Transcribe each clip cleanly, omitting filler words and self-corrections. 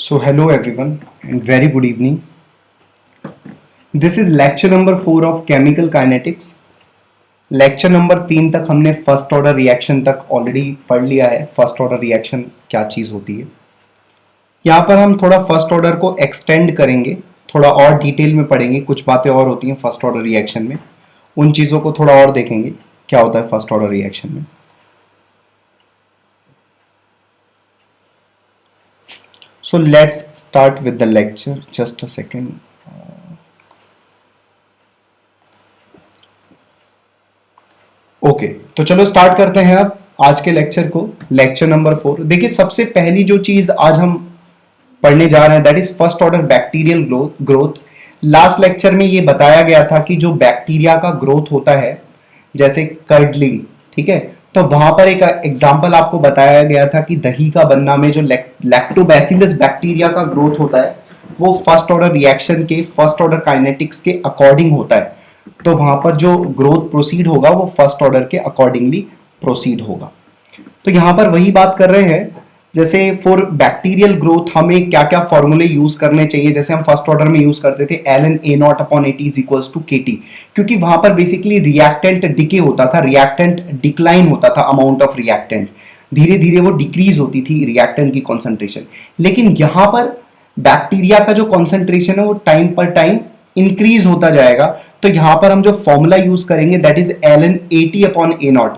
So hello everyone and very good evening. This is lecture number 4 of chemical kinetics. Lecture number 3 तक हमने first order reaction तक already पढ़ लिया है. First order reaction क्या चीज़ होती है. यहाँ पर हम थोड़ा फर्स्ट ऑर्डर को एक्सटेंड करेंगे, थोड़ा और डिटेल में पढ़ेंगे. कुछ बातें और होती हैं फर्स्ट ऑर्डर रिएक्शन में, उन चीज़ों को थोड़ा और देखेंगे क्या होता है फर्स्ट ऑर्डर रिएक्शन में. So let's start with the lecture. Just a second. Okay तो चलो स्टार्ट करते हैं अब आज के लेक्चर को. Lecture number 4. देखिए सबसे पहली जो चीज आज हम पढ़ने जा रहे हैं that is first order bacterial growth. Last lecture में ये बताया गया था कि जो बैक्टीरिया का ग्रोथ होता है जैसे कर्डलिंग, ठीक है, तो वहां पर एक एग्जाम्पल आपको बताया गया था कि दही का बनना में जो लैक्टोबैसिलस बैक्टीरिया का ग्रोथ होता है वो फर्स्ट ऑर्डर रिएक्शन के फर्स्ट ऑर्डर काइनेटिक्स के अकॉर्डिंग होता है. तो वहां पर जो ग्रोथ प्रोसीड होगा वो फर्स्ट ऑर्डर के अकॉर्डिंगली प्रोसीड होगा. तो यहां पर वही बात कर रहे हैं जैसे फॉर बैक्टीरियल ग्रोथ हमें क्या क्या फॉर्मूले यूज करने चाहिए. जैसे हम फर्स्ट ऑर्डर में यूज करते थे ln A0/AT is equals to KT, क्योंकि वहां पर बेसिकली रिएक्टेंट डिके होता था, रिएक्टेंट डिक्लाइन होता था, अमाउंट ऑफ रिएक्टेंट धीरे धीरे वो डिक्रीज होती थी रिएक्टेंट की कॉन्सेंट्रेशन. लेकिन यहां पर बैक्टीरिया का जो कॉन्सेंट्रेशन है वो टाइम पर टाइम इंक्रीज होता जाएगा. तो यहां पर हम जो फॉर्मूला यूज करेंगे that is ln AT/A0.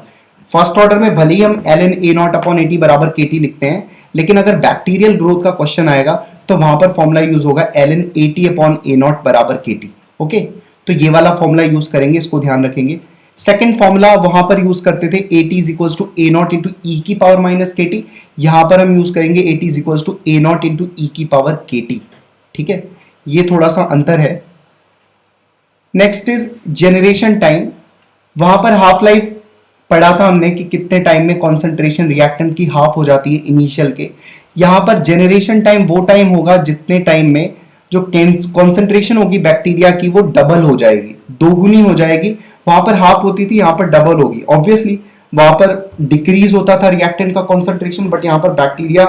First order में भले ही हम ln A0/AT बराबर KT लिखते हैं, लेकिन अगर बैक्टीरियल ग्रोथ का क्वेश्चन आएगा तो वहां पर फॉर्मूला यूज होगा ln AT/A0 बराबर KT. ओके, तो ये वाला फॉर्मूला यूज करेंगे, इसको ध्यान रखेंगे. सेकेंड फॉर्मूला वहां पर यूज करते थे AT is equals to A0 into e की पावर माइनस KT. यहां पर हम यूज करेंगे AT is equals to A0 into e की पावर KT. ठीक है, ये थोड़ा सा अंतर है. Next is generation time. वहां पर हाफ लाइफ पढ़ा था हमने कि कितने टाइम में कॉन्सेंट्रेशन रिएक्टेंट की हाफ हो जाती है इनिशियल के. यहां पर जनरेशन टाइम वो टाइम होगा जितने टाइम में जो कॉन्सेंट्रेशन होगी बैक्टीरिया की वो डबल हो जाएगी, दोगुनी हो जाएगी. वहां पर हाफ होती थी, यहां पर डबल होगी. ऑब्वियसली वहां पर डिक्रीज होता था रिएक्टेंट का कॉन्सेंट्रेशन, बट यहां पर बैक्टीरिया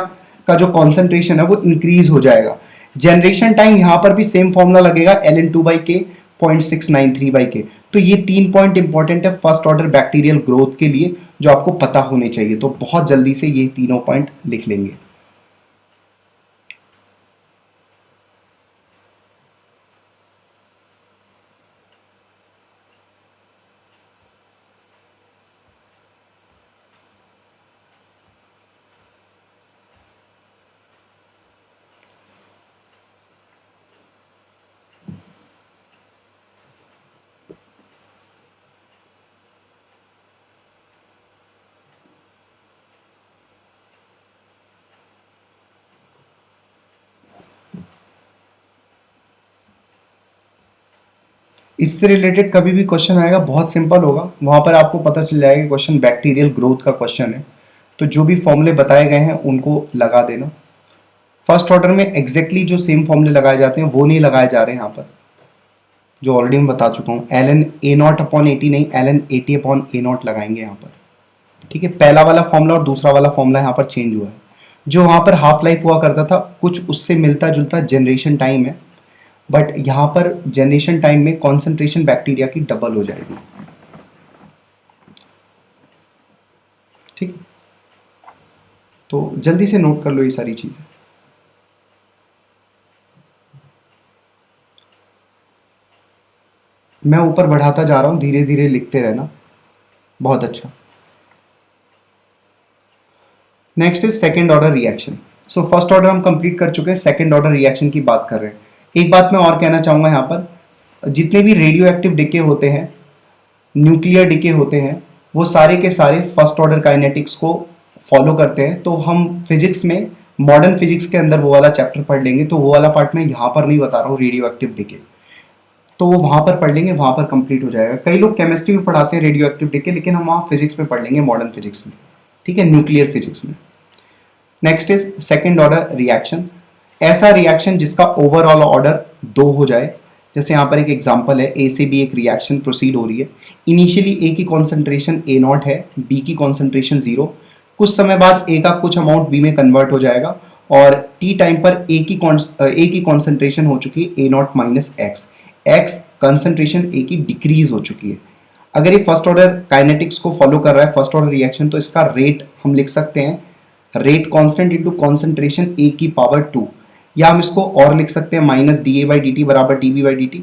का जो कॉन्सेंट्रेशन है वो इंक्रीज हो जाएगा. जनरेशन टाइम यहां पर भी सेम फॉर्मूला लगेगा ln2/K 0.693/K. तो ये 3 पॉइंट इंपॉर्टेंट है फर्स्ट ऑर्डर बैक्टीरियल ग्रोथ के लिए जो आपको पता होने चाहिए. तो बहुत जल्दी से ये तीनों पॉइंट लिख लेंगे. इससे रिलेटेड कभी भी क्वेश्चन आएगा बहुत सिंपल होगा, वहां पर आपको पता चल जाएगा क्वेश्चन बैक्टीरियल ग्रोथ का क्वेश्चन है. तो जो भी फॉर्मूले बताए गए हैं उनको लगा देना. फर्स्ट ऑर्डर में एग्जैक्टली जो सेम फॉर्मूले लगाए जाते हैं वो नहीं लगाए जा रहे हैं यहाँ पर, जो ऑलरेडी मैं बता चुका हूँ. ln A0/AT नहीं, ln AT/A0 लगाएंगे यहाँ पर. ठीक है, पहला वाला फॉर्मूला और दूसरा वाला फॉर्मूला यहाँ पर चेंज हुआ है. जो वहाँ पर हाफ लाइफ हुआ करता था कुछ उससे मिलता जुलता जनरेशन टाइम है, बट यहां पर जनरेशन टाइम में कॉन्सेंट्रेशन बैक्टीरिया की डबल हो जाएगी. ठीक, तो जल्दी से नोट कर लो ये सारी चीजें. मैं ऊपर बढ़ाता जा रहा हूं, धीरे धीरे लिखते रहना. बहुत अच्छा. Next is second order reaction. So first order हम कंप्लीट कर चुके हैं, सेकेंड ऑर्डर रिएक्शन की बात कर रहे हैं. एक बात मैं और कहना चाहूंगा, यहाँ पर जितने भी रेडियो एक्टिव डिके होते हैं, न्यूक्लियर डिके होते हैं, वो सारे के सारे फर्स्ट ऑर्डर काइनेटिक्स को फॉलो करते हैं. तो हम फिजिक्स में मॉडर्न फिजिक्स के अंदर वो वाला चैप्टर पढ़ लेंगे, तो वो वाला पार्ट मैं यहाँ पर नहीं बता रहा हूँ. रेडियो एक्टिव डिके तो वो वहाँ पर पढ़ लेंगे, वहाँ पर कंप्लीट हो जाएगा. कई लोग केमिस्ट्री में पढ़ाते हैं रेडियो एक्टिव डिके, लेकिन हम वहाँ फिजिक्स में पढ़ लेंगे, मॉडर्न फिजिक्स में. ठीक है, न्यूक्लियर फिजिक्स में. Next is second order reaction. ऐसा रिएक्शन जिसका ओवरऑल ऑर्डर 2 हो जाए. जैसे यहाँ पर एक एग्जांपल है, ए से बी एक रिएक्शन प्रोसीड हो रही है. इनिशियली ए की कॉन्सेंट्रेशन A0 है, बी की कॉन्सेंट्रेशन 0. कुछ समय बाद ए का कुछ अमाउंट बी में कन्वर्ट हो जाएगा और टी टाइम पर ए की कॉन्सेंट्रेशन हो चुकी है A not minus x, x concentration A की डिक्रीज हो चुकी है। अगर ये फर्स्ट ऑर्डर काइनेटिक्स को फॉलो कर रहा है, फर्स्ट ऑर्डर रिएक्शन, तो इसका रेट हम लिख सकते हैं रेट कांस्टेंट इनटू कॉन्सेंट्रेशन ए की पावर 2, या हम इसको और लिख सकते हैं minus D A by D T बराबर d B by D t.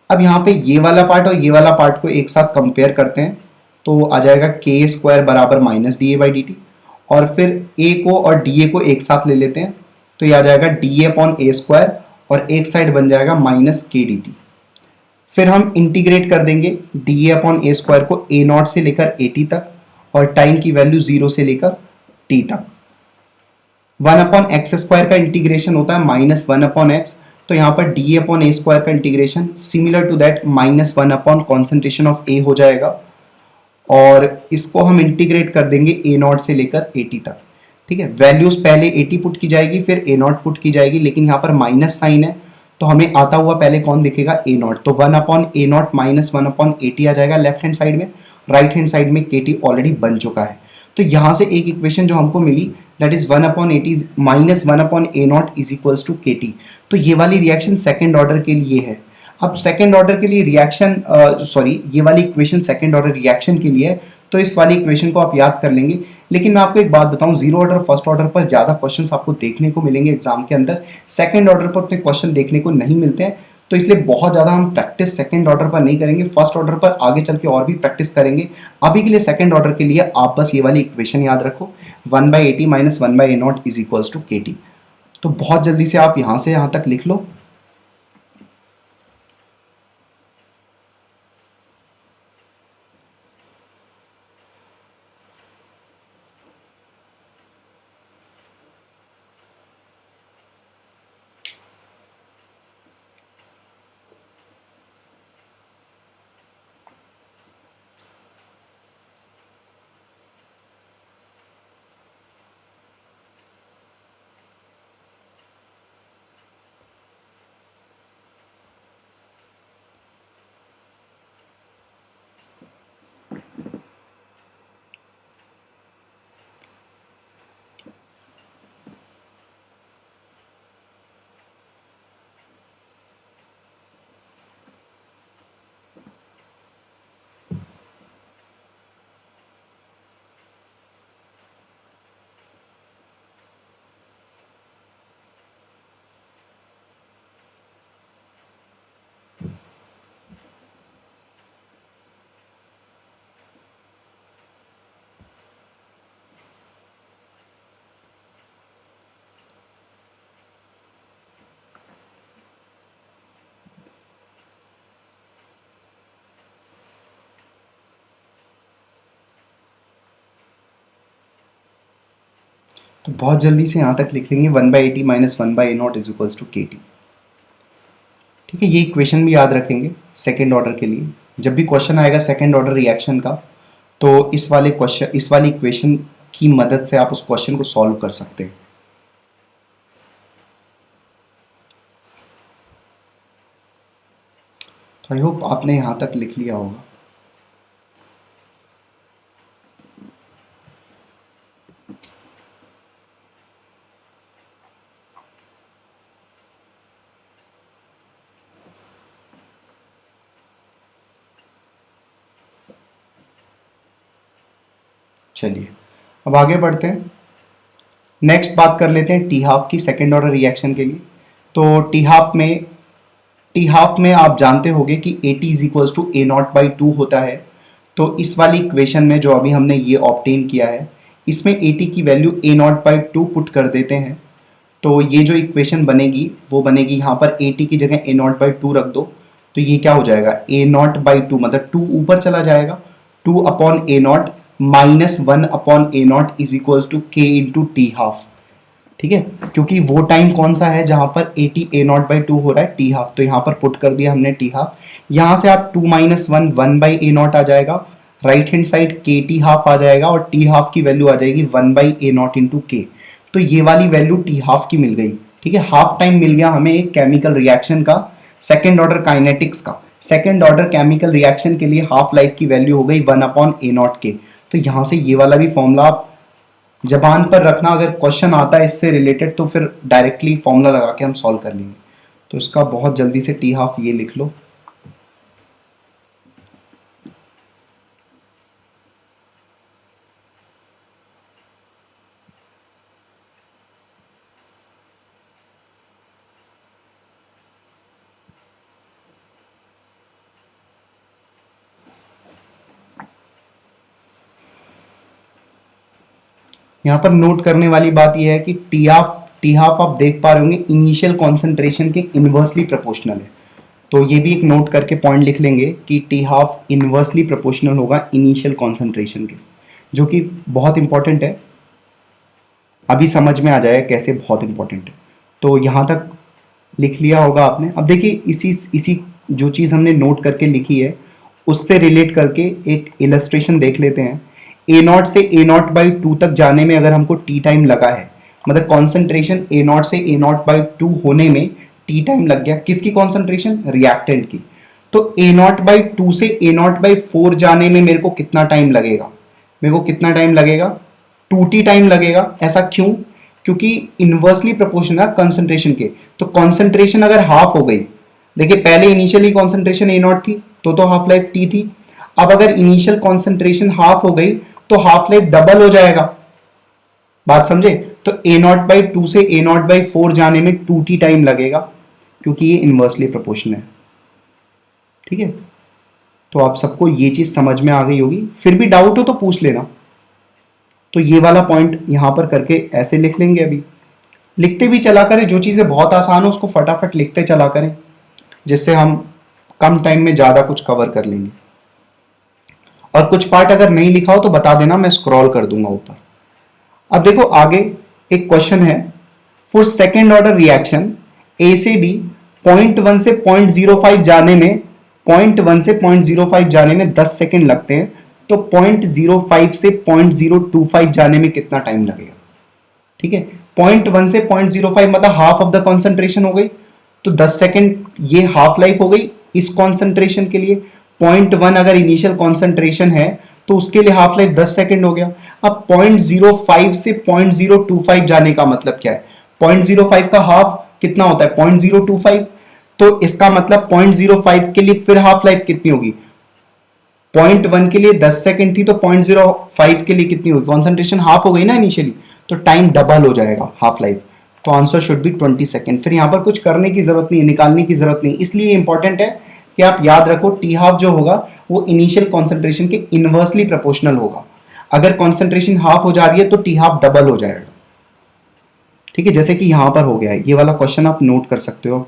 अब यहाँ पे ये वाला पार्ट और ये वाला पार्ट को एक साथ कंपेयर करते हैं तो आ जाएगा के स्क्वायर बराबर minus D A by D T, और फिर ए को और डी ए को एक साथ ले लेते हैं तो ये आ जाएगा D A upon A square, और एक साइड बन जाएगा माइनस के डी टी। फिर हम इंटीग्रेट कर देंगे D A upon A square को ए नॉट से लेकर ए टी तक, और टाइम की वैल्यू 0 से लेकर टी तक। 1 अपॉन एक्स स्क्वायर का इंटीग्रेशन होता है माइनस 1 अपॉन एक्स, तो यहाँ पर d A upon A square का integration similar to that minus 1 upon concentration of A हो जाएगा, और इसको हम इंटीग्रेट कर देंगे ए नॉट से लेकर ए टी तक। ठीक है, वैल्यूज पहले ए टी पुट की जाएगी फिर ए नॉट पुट की जाएगी, लेकिन यहाँ पर माइनस साइन है तो हमें आता हुआ पहले कौन दिखेगा, ए नॉट, तो 1 upon A not minus 1 upon A t आ जाएगा लेफ्ट हैंड साइड में, राइट हैंड साइड में के टी ऑलरेडी बन चुका है। तो यहाँ से एक इक्वेशन जो हमको मिली that is 1 upon A T minus 1 upon A naught is equals to के टी। तो ये वाली रिएक्शन सेकेंड ऑर्डर के लिए है। अब सेकेंड ऑर्डर के लिए रिएक्शन ये वाली इक्वेशन सेकेंड ऑर्डर रिएक्शन के लिए है, तो इस वाली इक्वेशन को आप याद कर लेंगे। लेकिन मैं आपको एक बात बताऊं, जीरो ऑर्डर फर्स्ट ऑर्डर पर ज़्यादा क्वेश्चंस आपको देखने को मिलेंगे एग्जाम के अंदर, सेकंड ऑर्डर पर उतने क्वेश्चन देखने को नहीं मिलते हैं, तो इसलिए बहुत ज़्यादा हम प्रैक्टिस सेकंड ऑर्डर पर नहीं करेंगे, फर्स्ट ऑर्डर पर आगे चल के और भी प्रैक्टिस करेंगे। अभी के लिए सेकंड ऑर्डर के लिए आप बस ये वाली इक्वेशन याद रखो, 1 by A T minus 1 by A naught is equals to के टी। तो बहुत जल्दी से आप यहाँ से यहाँ तक लिख लो। तो बहुत जल्दी से यहाँ तक लिख लेंगे 1 by A T minus 1 by A naught is equals to के टी। ठीक है, ये इक्वेशन भी याद रखेंगे सेकेंड ऑर्डर के लिए। जब भी क्वेश्चन आएगा सेकेंड ऑर्डर रिएक्शन का, तो इस वाली इक्वेशन की मदद से आप उस क्वेश्चन को सॉल्व कर सकते हैं। तो आई होप आपने यहाँ तक लिख लिया होगा। चलिए अब आगे बढ़ते हैं, नेक्स्ट बात कर लेते हैं टी हाफ की सेकेंड ऑर्डर रिएक्शन के लिए। तो टी हाफ में आप जानते होंगे कि A T is equals to A naught by 2 होता है। तो इस वाली इक्वेशन में जो अभी हमने ये ऑब्टेन किया है, इसमें ए टी की value A naught by 2 put कर देते हैं, तो ये जो इक्वेशन बनेगी वो बनेगी, यहाँ पर ए टी की जगह ए नॉट बाई 2 रख दो, तो ये क्या हो जाएगा, ए नॉट बाई 2 मतलब 2 ऊपर चला जाएगा, 2 upon A not minus 1 upon A naught is equals to K into T half. ठीक है, क्योंकि वो टाइम कौन सा है जहां पर A T A naught by 2 हो रहा है, टी हाफ, तो यहाँ पर पुट कर दिया हमने टी हाफ। यहाँ से आप 2 माइनस 1 1 बाई ए नॉट आ जाएगा, राइट हैंड साइड के टी हाफ आ जाएगा, और टी हाफ की वैल्यू आ जाएगी 1 बाई ए नॉट इंटू के। तो ये वाली वैल्यू टी हाफ की मिल गई। ठीक है, हाफ टाइम मिल गया हमें एक केमिकल रिएक्शन का, सेकेंड ऑर्डर काइनेटिक्स का। सेकेंड ऑर्डर केमिकल रिएक्शन के लिए हाफ लाइफ की वैल्यू हो गई 1 अपॉन ए नॉट के। तो यहाँ से ये वाला भी फॉर्मूला आप जबान पर रखना, अगर क्वेश्चन आता है इससे रिलेटेड तो फिर डायरेक्टली फॉर्मूला लगा के हम सॉल्व कर लेंगे। तो इसका बहुत जल्दी से टी हाफ ये लिख लो। यहाँ पर नोट करने वाली बात यह है कि टी हाफ आप देख पा रहे होंगे इनिशियल कॉन्सेंट्रेशन के इन्वर्सली प्रोपोर्शनल है। तो ये भी एक नोट करके पॉइंट लिख लेंगे कि टी हाफ इन्वर्सली प्रोपोर्शनल होगा इनिशियल कॉन्सेंट्रेशन के, जो कि बहुत इंपॉर्टेंट है। अभी समझ में आ जाएगा कैसे बहुत इंपॉर्टेंट है। तो यहाँ तक लिख लिया होगा आपने। अब देखिए इसी जो चीज़ हमने नोट करके लिखी है उससे रिलेट करके एक इलस्ट्रेशन देख लेते हैं। ए नॉट से ए नॉट बाई टू तक जाने में अगर हमको टी टाइम लगा है, मतलब कॉन्सेंट्रेशन ए नॉट से ए नॉट बाई टू होने में टी टाइम लग गया, किसकी कॉन्सेंट्रेशन? रिएक्टेंट की। तो ए नॉट बाई टू से ए नॉट बाई फोर जाने में मेरे को कितना टाइम लगेगा? मेरे को कितना टाइम लगेगा? 2t टाइम लगेगा। ऐसा क्यों? क्योंकि इनवर्सली प्रोपोर्शनल है कंसंट्रेशन के। तो कंसंट्रेशन अगर हाफ हो गई, देखिए पहले इनिशियली कंसंट्रेशन ए नॉट थी तो हाफ लाइफ टी थी। अब अगर इनिशियल कंसंट्रेशन हाफ हो गई तो हाफ लाइफ डबल हो जाएगा। बात समझे? तो ए नॉट बाई टू से ए नॉट बाई फोर जाने में 2t टाइम लगेगा, क्योंकि ये इनवर्सली प्रोपोर्शनल है। ठीक है, तो आप सबको ये चीज समझ में आ गई होगी। फिर भी डाउट हो तो पूछ लेना। तो ये वाला पॉइंट यहां पर करके ऐसे लिख लेंगे। अभी लिखते भी चला करें, जो चीजें बहुत आसान हो उसको फटाफट लिखते चला करें, जिससे हम कम टाइम में ज्यादा कुछ कवर कर लेंगे। और कुछ पार्ट अगर नहीं लिखा हो तो बता देना, मैं स्क्रॉल कर दूंगा ऊपर। अब देखो आगे एक क्वेश्चन है, फॉर सेकेंड ऑर्डर रिएक्शन ए से बी 0.1 से 0.05 जाने में 0.1 से 0.05 जाने में 10 सेकेंड लगते हैं, तो 0.05 से 0.025 जाने में कितना टाइम लगेगा? ठीक है, 0.1 से 0.05 मतलब हाफ ऑफ द कॉन्सेंट्रेशन हो गई, तो 10 सेकेंड ये हाफ लाइफ हो गई इस कॉन्सेंट्रेशन के लिए। 0.1 अगर इनिशियल कॉन्सेंट्रेशन है तो उसके लिए हाफ लाइफ 10 सेकेंड हो गया। अब 0.05 से 0.025 जाने का मतलब क्या है? 0.05 का हाफ कितना होता है? 0.025। तो इसका मतलब 0.05 के लिए फिर हाफ लाइफ कितनी होगी? 0.1 के लिए 10 सेकेंड थी तो 0.05 के लिए कितनी होगी? कॉन्सेंट्रेशन हाफ हो गई ना इनिशियली, तो टाइम डबल हो जाएगा हाफ लाइफ। तो आंसर शुड बी 20 सेकेंड। फिर यहाँ पर कुछ करने की जरूरत नहीं, निकालने की जरूरत नहीं। इसलिए इंपॉर्टेंट है कि आप याद रखो टी हाफ जो होगा वो इनिशियल कॉन्सेंट्रेशन के इनवर्सली प्रोपोर्शनल होगा। अगर कॉन्सेंट्रेशन हाफ हो जा रही है तो टी हाफ डबल हो जाएगा। ठीक है, जैसे कि यहां पर हो गया है। ये वाला क्वेश्चन आप नोट कर सकते हो।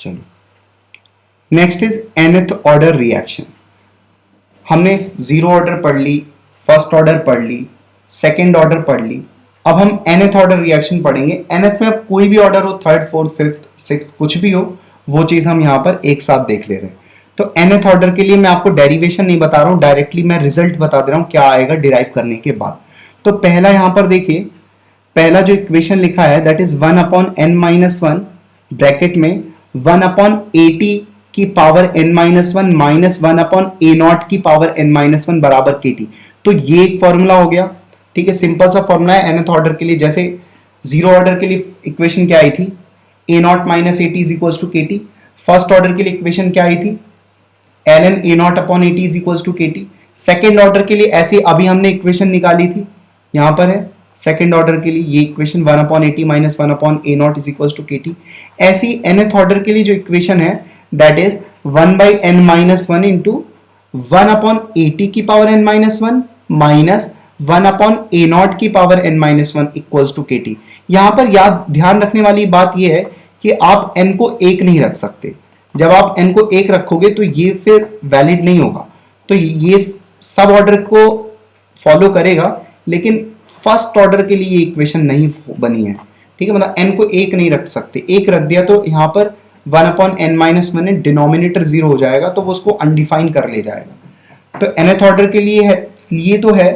चलो, next is nth order reaction. हमने जीरो ऑर्डर पढ़ ली, फर्स्ट ऑर्डर पढ़ ली, सेकेंड ऑर्डर पढ़ ली। अब हम nth ऑर्डर रिएक्शन पढ़ेंगे। nth में अब कोई भी ऑर्डर हो, थर्ड फोर्थ फिफ्थ सिक्स कुछ भी हो, वो चीज हम यहाँ पर एक साथ देख ले रहे हैं। तो nth ऑर्डर के लिए मैं आपको डेरिवेशन नहीं बता रहा हूँ, डायरेक्टली मैं रिजल्ट बता दे रहा हूँ क्या आएगा डिराइव करने के बाद। तो पहला यहाँ पर देखिए, पहला जो इक्वेशन लिखा है दैट इज 1/n-1 ब्रैकेट में 1/80 की पावर n-1 माइनस 1/a0 की पावर n-1 बराबर kt। तो ये एक फॉर्मूला हो गया। ठीक है, सिंपल सा फॉर्मूला है nth ऑर्डर के लिए। जैसे जीरो ऑर्डर के लिए इक्वेशन क्या आई थी? a0 minus at is equals to kt। First order के लिए इक्वेशन क्या आई थी? ln a0 upon at is equals to kt। Second order के लिए ऐसे अभी हमने इक्वेशन निकाली थी, यहां पर है सेकेंड ऑर्डर के लिए ये equation 1/80 minus 1/a0 is equals to kt। ऐसी nth ऑर्डर के लिए जो इक्वेशन है दैट इज 1/n-1 इंटू 1/80 की पावर n-1 माइनस 1/a0 की power n-1 equals to kt। यहां पर याद ध्यान रखने वाली बात यह है कि आप n को एक नहीं रख सकते। जब आप n को एक रखोगे तो ये फिर वैलिड नहीं होगा। तो ये सब ऑर्डर को फॉलो करेगा लेकिन फर्स्ट ऑर्डर के लिए ये इक्वेशन नहीं बनी है, ठीक है। मतलब n को एक नहीं रख सकते, एक रख दिया तो यहाँ पर 1/n-1 है, डिनोमिनेटर 0 हो जाएगा, तो वो उसको अनडिफाइन कर ले जाएगा। तो nth ऑर्डर के लिए है, लिए तो है,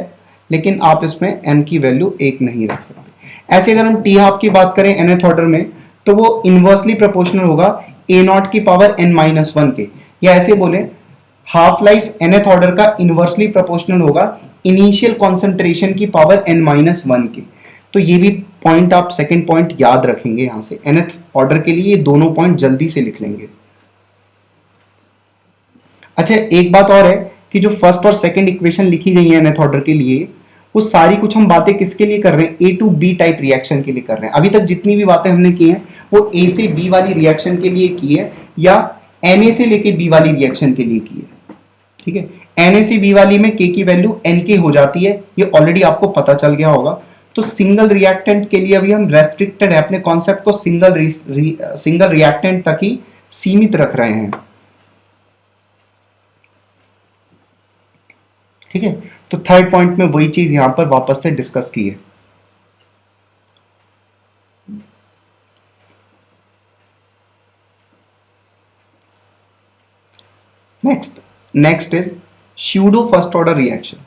लेकिन आप इसमें n की वैल्यू एक नहीं रख सकते। ऐसे अगर हम t हाफ की बात करें nth ऑर्डर में, तो वो इनवर्सली प्रोपोर्शनल होगा a0 की पावर n-1 के, या ऐसे बोले हाफ लाइफ nth ऑर्डर का इनवर्सली प्रोपोर्शनल होगा इनिशियल कॉन्सेंट्रेशन की पावर n-1 के। तो ये भी पॉइंट आप सेकंड पॉइंट याद रखेंगे, यहां से nth ऑर्डर के लिए ये दोनों पॉइंट जल्दी से लिख लेंगे। अच्छा, एक बात और है कि जो फर्स्ट और सेकंड इक्वेशन लिखी गई है nth ऑर्डर के लिए, वो सारी कुछ हम बातें किसके लिए कर रहे हैं, ए टू बी टाइप रिएक्शन के लिए कर रहे हैं। अभी तक जितनी भी बातें हमने की हैं वो ए से बी वाली रिएक्शन के लिए की है, या एन से लेके बी वाली रिएक्शन के लिए की है, ठीक है। एन से बी वाली में के की वैल्यू एन के हो जाती है, ये ऑलरेडी आपको पता चल गया होगा। तो सिंगल रिएक्टेंट के लिए अभी हम रेस्ट्रिक्टेड है, अपने कॉन्सेप्ट को सिंगल रिएक्टेंट तक ही सीमित रख रहे हैं, ठीक है। तो थर्ड पॉइंट में वही चीज यहां पर वापस से डिस्कस की है। Next is pseudo first order reaction.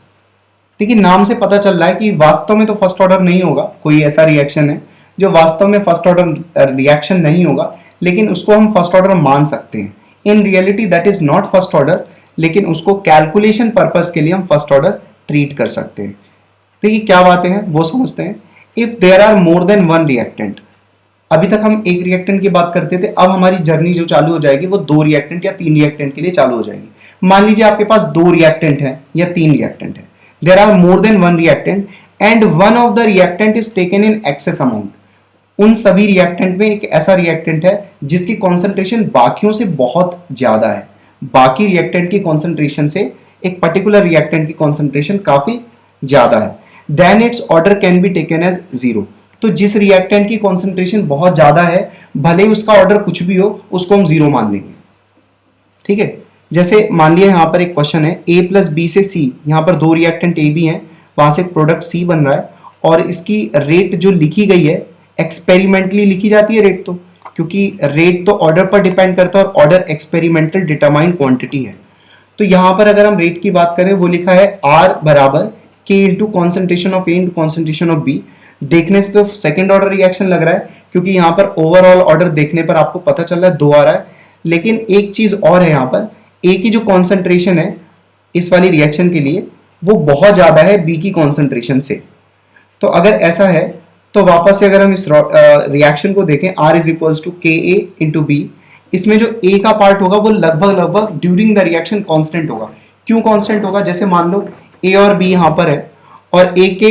देखिए, नाम से पता चल रहा है कि वास्तव में तो फर्स्ट ऑर्डर नहीं होगा, कोई ऐसा रिएक्शन है जो वास्तव में फर्स्ट ऑर्डर रिएक्शन नहीं होगा, लेकिन उसको हम फर्स्ट ऑर्डर मान सकते हैं। In reality that is not first order, लेकिन उसको कैलकुलेशन पर्पस के लिए हम फर्स्ट ऑर्डर ट्रीट कर सकते हैं। देखिए क्या बातें हैं वो समझते हैं। If there are more than one reactant, अभी तक हम एक रिएक्टेंट की बात करते थे, अब हमारी जर्नी जो चालू हो जाएगी वो 2 रिएक्टेंट या 3 रिएक्टेंट के लिए चालू हो जाएगी। मान लीजिए आपके पास 2 रिएक्टेंट है या 3 रिएक्टेंट है, there are more than one reactant and one of the reactant is taken in excess amount. उन सभी रिएक्टेंट में एक ऐसा रिएक्टेंट है जिसकी कॉन्सेंट्रेशन बाकियों से बहुत ज्यादा है, बाकी रिएक्टेंट की कॉन्सेंट्रेशन से एक पर्टिकुलर रिएक्टेंट की कॉन्सेंट्रेशन काफी ज्यादा है, then its order can be taken as 0। तो जिस रिएक्टेंट की कॉन्सेंट्रेशन बहुत ज्यादा है, भले ही उसका ऑर्डर कुछ भी हो, उसको हम 0 मान लेंगे, ठीक है। जैसे मान लिया यहाँ पर एक क्वेश्चन है a प्लस बी से c, यहाँ पर 2 रिएक्टेंट ए बी हैं, वहां से प्रोडक्ट c बन रहा है, और इसकी रेट जो लिखी गई है एक्सपेरिमेंटली लिखी जाती है रेट, तो क्योंकि रेट तो ऑर्डर पर डिपेंड करता है और ऑर्डर एक्सपेरिमेंटल डिटरमाइंड क्वांटिटी है। तो यहाँ पर अगर हम रेट की बात करें, वो लिखा है R बराबर K into concentration of A into concentration of B। देखने से तो सेकेंड ऑर्डर रिएक्शन लग रहा है, क्योंकि यहाँ पर ओवरऑल ऑर्डर देखने पर आपको पता चल रहा है 2 आ रहा है, लेकिन एक चीज और है, यहाँ पर A की जो कॉन्सेंट्रेशन है इस वाली रिएक्शन के लिए वो बहुत ज्यादा है B की कॉन्सेंट्रेशन से। तो अगर ऐसा है तो वापस से अगर हम इस रिएक्शन को देखें, R इज इक्वल्स टू के ए इंटू बी, इसमें जो A का पार्ट होगा वो लगभग ड्यूरिंग द रिएक्शन कांस्टेंट होगा। क्यों कांस्टेंट होगा? जैसे मान लो A और B यहाँ पर है और A के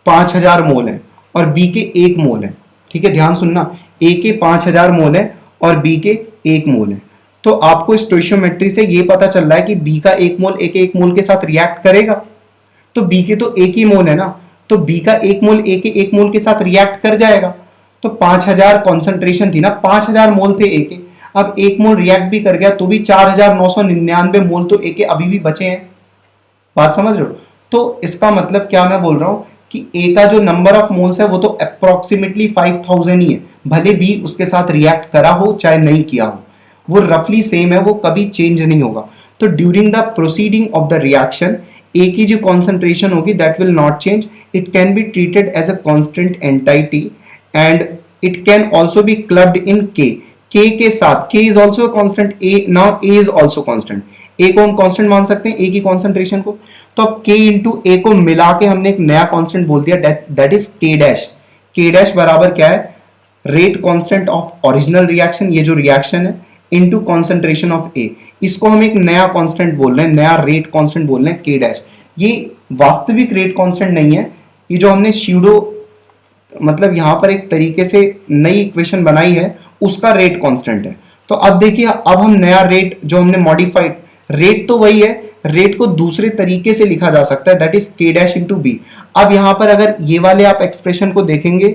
5000 मोल है और B के 1 मोल है, ठीक है, ध्यान सुनना, A के 5000 मोल है और B के 1 मोल है। तो आपको स्टोइशियोमेट्री से ये पता चल रहा है कि B का 1 मोल A के 1 मोल के साथ रिएक्ट करेगा, तो B के तो 1 ही मोल है ना, तो B का 1 मोल A के 1 मोल के साथ रिएक्ट कर जाएगा। तो 5000 कॉन्सेंट्रेशन थी ना, 5000 मोल थे A के, अब 1 मोल रिएक्ट भी कर गया तो भी 4999 मोल तो A के अभी भी बचे हैं। बात समझ रहे हो? तो इसका मतलब क्या मैं बोल रहा हूं कि A का जो नंबर ऑफ मोल्स है वो तो अप्रोक्सीमेटली 5000 ही है, भले भी उसके साथ रिएक्ट करा हो चाहे नहीं किया हो, वो रफली सेम है, वो कभी चेंज नहीं होगा। तो during the proceeding of the reaction A की जो कॉन्सेंट्रेशन होगी that will not change, it can be treated as a constant entity and it can also be clubbed in K। K के साथ K is also a constant, A now A is also constant, A को हम constant मान सकते हैं A की concentration को। तो अब K इंटू A को मिला के हमने एक नया कांस्टेंट बोल दिया, that is K dash. K dash बराबर क्या है? Rate constant of original reaction, ये जो रिएक्शन है, इनटू कॉन्सेंट्रेशन ऑफ A। इसको हम एक नया कांस्टेंट बोल रहे हैं, नया रेट कांस्टेंट बोल रहे हैं K डैश। ये वास्तविक रेट कांस्टेंट नहीं है, ये जो हमने स्यूडो मतलब यहां पर एक तरीके से नई इक्वेशन बनाई है उसका रेट कांस्टेंट है। तो अब देखिए, अब हम नया रेट जो हमने मॉडिफाइड, रेट तो वही है, रेट को दूसरे तरीके से लिखा जा सकता है, that is K dash into B. अब यहां पर अगर ये वाले आप एक्सप्रेशन को देखेंगे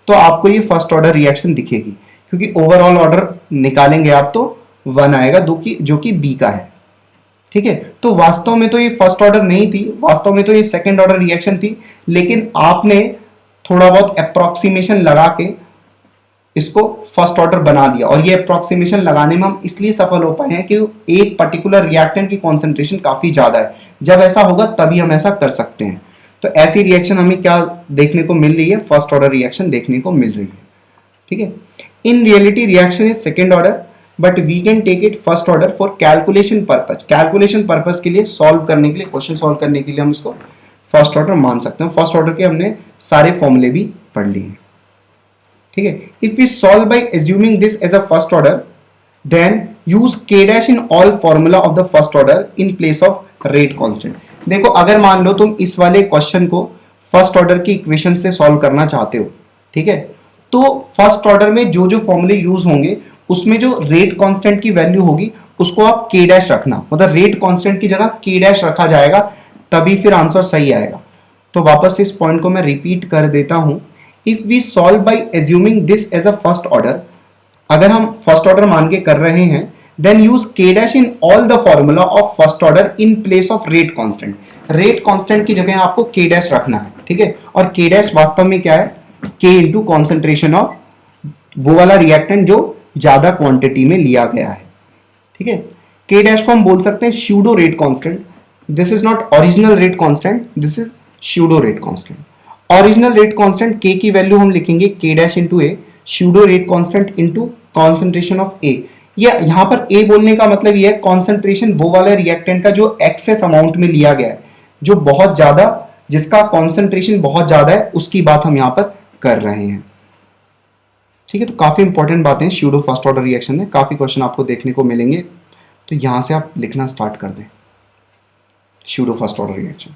तो आपको ये फर्स्ट ऑर्डर रिएक्शन दिखेगी, क्योंकि ओवरऑल ऑर्डर निकालेंगे आप तो 1 आएगा जो कि B का है। ठीक है, तो वास्तव में तो ये फर्स्ट ऑर्डर नहीं थी, वास्तव में तो ये सेकंड ऑर्डर रिएक्शन थी, लेकिन आपने थोड़ा बहुत अप्रोक्सीमेशन लगा के इसको फर्स्ट ऑर्डर बना दिया। और ये अप्रोक्सीमेशन लगाने में हम इसलिए सफल हो पाए हैं कि एक पर्टिकुलर रिएक्टेंट की कॉन्सेंट्रेशन काफी ज्यादा है। जब ऐसा होगा तभी हम ऐसा कर सकते हैं। तो ऐसी रिएक्शन हमें क्या देखने को मिल रही है, फर्स्ट ऑर्डर रिएक्शन देखने को मिल रही है। ठीक है, in reality reaction is second order, but we can take it first order for calculation purpose. Calculation purpose के लिए, सॉल्व करने के लिए, क्वेश्चन सॉल्व करने के लिए हम इसको फर्स्ट ऑर्डर मान सकते हैं। फर्स्ट ऑर्डर के हमने सारे फॉर्मूले भी पढ़ लिए हैं। ठीक है, if we solve by assuming this as a first order, then use k dash in all formula of the first order in place of rate constant. देखो, अगर मान लो तुम इस वाले क्वेश्चन को फर्स्ट ऑर्डर की इक्वेशन से सॉल्व करना चाहते हो, ठीक है, तो फर्स्ट ऑर्डर में जो जो फॉर्मूले यूज होंगे उसमें जो रेट कांस्टेंट की वैल्यू होगी उसको आप k डैश रखना, मतलब रेट कांस्टेंट की जगह k डैश रखा जाएगा, तभी फिर आंसर सही आएगा। तो वापस इस पॉइंट को मैं रिपीट कर देता हूं। If we solve by assuming this as a first order, अगर हम फर्स्ट ऑर्डर मान के कर रहे हैं, then use k dash in all the formula of first order in place of rate constant. Rate constant की जगह आपको k डैश रखना है। ठीक है, और k डैश वास्तव में क्या है, k इंटू कॉन्सेंट्रेशन ऑफ वो वाला रिएक्टेंट जो ज्यादा क्वांटिटी में लिया गया है। ठीक है, k डैश को हम बोल सकते हैं pseudo rate constant. This is not original rate constant, this is pseudo rate constant. Original rate constant k की वैल्यू हम लिखेंगे k dash into A, pseudo rate constant into concentration of A. ये यहां पर ए बोलने का मतलब ये है कॉन्सेंट्रेशन वो वाले रिएक्टेंट का जो एक्सेस अमाउंट में लिया गया है, जो बहुत ज्यादा, जिसका कॉन्सेंट्रेशन बहुत ज्यादा है, उसकी बात हम यहां पर कर रहे हैं। ठीक है, तो काफी इंपॉर्टेंट बातें स्यूडो फर्स्ट ऑर्डर रिएक्शन में, काफी क्वेश्चन आपको देखने को मिलेंगे। तो यहां से आप लिखना स्टार्ट कर दें स्यूडो फर्स्ट ऑर्डर रिएक्शन।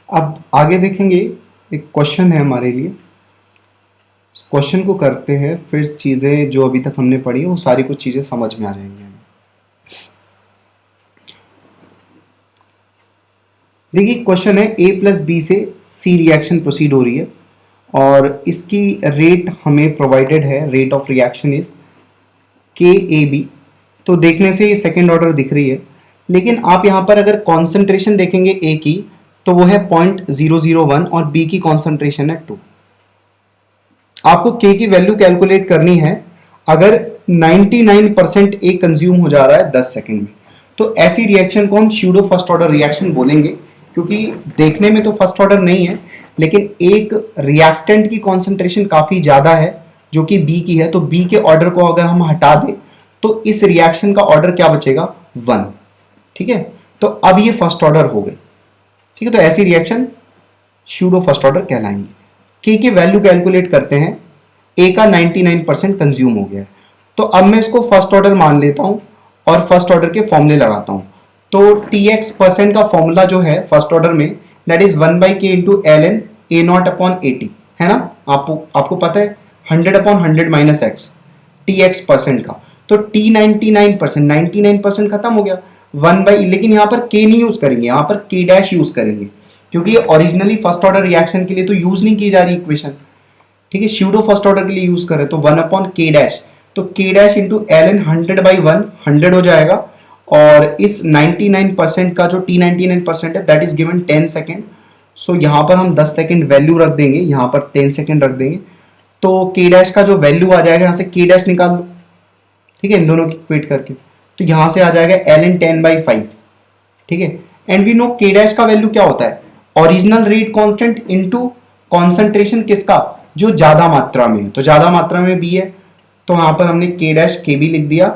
अब आगे देखेंगे, एक क्वेश्चन है हमारे लिए, क्वेश्चन को करते हैं, फिर चीज़ें जो अभी तक हमने पढ़ी है वो सारी कुछ चीज़ें समझ में आ जाएंगी हमें। देखिए क्वेश्चन है, ए प्लस बी से सी रिएक्शन प्रोसीड हो रही है और इसकी रेट हमें प्रोवाइडेड है, रेट ऑफ रिएक्शन इज के ए बी। तो देखने से ये सेकेंड ऑर्डर दिख रही है, लेकिन आप यहाँ पर अगर कॉन्सेंट्रेशन देखेंगे ए की तो वो है 0.001 और बी की कॉन्सेंट्रेशन है 2। आपको के की वैल्यू कैलकुलेट करनी है अगर 99% ए कंज्यूम हो जा रहा है 10 सेकंड में, तो ऐसी रिएक्शन को हम स्यूडो फर्स्ट ऑर्डर रिएक्शन बोलेंगे, क्योंकि देखने में तो फर्स्ट ऑर्डर नहीं है लेकिन एक रिएक्टेंट की कॉन्सेंट्रेशन काफी ज्यादा है जो कि बी की है, तो बी के ऑर्डर को अगर हम हटा दें तो इस रिएक्शन का ऑर्डर क्या बचेगा, 1। ठीक है, तो अब ये फर्स्ट ऑर्डर हो गई। ठीक है, तो ऐसी रिएक्शन स्यूडो फर्स्ट ऑर्डर कहलाएंगे। के की वैल्यू कैलकुलेट करते हैं, ए का 99% कंज्यूम हो गया है, तो अब मैं इसको फर्स्ट ऑर्डर मान लेता हूं और फर्स्ट ऑर्डर के फॉर्मूले लगाता हूं। तो टी एक्स परसेंट का फॉर्मूला जो है फर्स्ट ऑर्डर में, that is 1/k into L N A not upon A T, है ना, आपको पता है 100/100 minus X T X percent का। तो टी 99% खत्म हो गया, 1/, लेकिन यहाँ पर के नहीं यूज करेंगे, यहाँ पर के डैश यूज करेंगे, क्योंकि ये ओरिजिनली फर्स्ट ऑर्डर रिएक्शन के लिए तो यूज नहीं की जा रही इक्वेशन। ठीक है, स्यूडो फर्स्ट ऑर्डर के लिए यूज करें तो 1/k डैश, तो k dash into L N 100/1 100 हो जाएगा, और इस 99% का जो T99% है दैट इज गिवन 10 सेकेंड। सो यहाँ पर हम 10 सेकेंड वैल्यू रख देंगे, यहाँ पर 10 सेकेंड रख देंगे, तो k डैश का जो वैल्यू आ जाएगा यहाँ से k डैश निकाल लो। ठीक है, इन दोनों की इक्वेट करके, तो यहाँ से आ जाएगा ln 10/5। ठीक है, and we know k dash का वैल्यू क्या होता है, original rate constant into concentration किसका, जो ज्यादा मात्रा में है, तो ज्यादा मात्रा में बी है, तो यहां पर हमने k डैश के बी लिख दिया,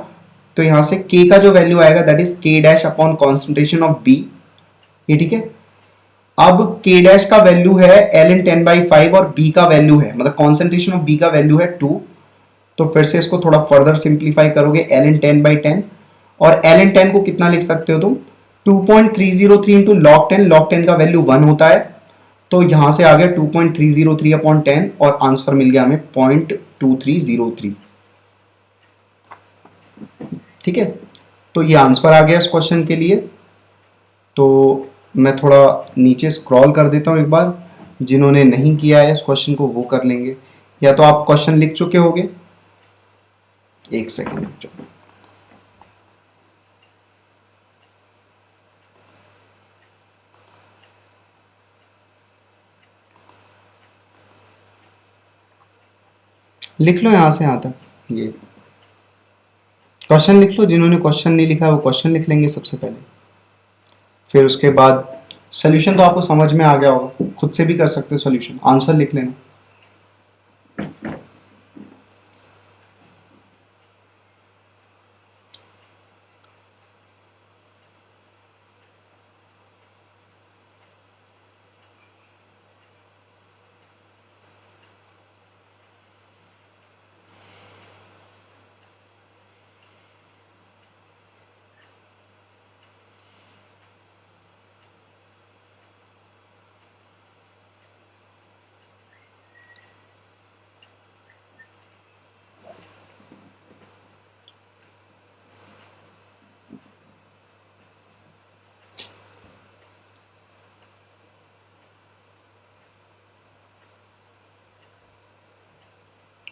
तो यहां से k का जो वैल्यू आएगा that is k dash upon concentration of b। ये ठीक है, अब k डैश का वैल्यू है ln 10/5 और b का वैल्यू है, मतलब कॉन्सेंट्रेशन ऑफ b का वैल्यू है 2, तो फिर से इसको थोड़ा फर्दर सिंप्लीफाई करोगे ln 10/10, और ln 10 को कितना लिख सकते हो तुम, 2.303 इंटू log 10, log 10 का वैल्यू 1 होता है, तो यहां से आ गया 2.303 अपॉन 10 और आंसर मिल गया हमें 0.2303। ठीक है, तो ये आंसर आ गया इस क्वेश्चन के लिए। तो मैं थोड़ा नीचे स्क्रॉल कर देता हूं एक बार, जिन्होंने नहीं किया है इस क्वेश्चन को वो कर लेंगे, या तो आप क्वेश्चन लिख चुके होंगे, एक सेकेंड लिख लो, यहां से यहां तक ये क्वेश्चन लिख लो, जिन्होंने क्वेश्चन नहीं लिखा वो क्वेश्चन लिख लेंगे सबसे पहले, फिर उसके बाद सोल्यूशन तो आपको समझ में आ गया होगा, खुद से भी कर सकते हो सोल्यूशन, आंसर लिख लेना।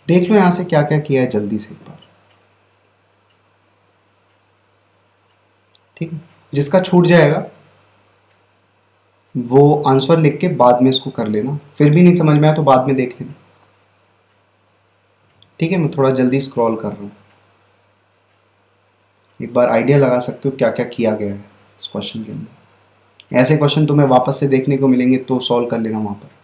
देख लो यहां से क्या क्या किया है जल्दी से एक बार। ठीक है, जिसका छूट जाएगा वो आंसर लिख के बाद में इसको कर लेना, फिर भी नहीं समझ में आया तो बाद में देख लेना। ठीक है, मैं थोड़ा जल्दी स्क्रॉल कर रहा हूँ, एक बार आइडिया लगा सकते हो क्या क्या किया गया है इस क्वेश्चन के अंदर। ऐसे क्वेश्चन तुम्हें वापस से देखने को मिलेंगे तो सॉल्व कर लेना वहां पर।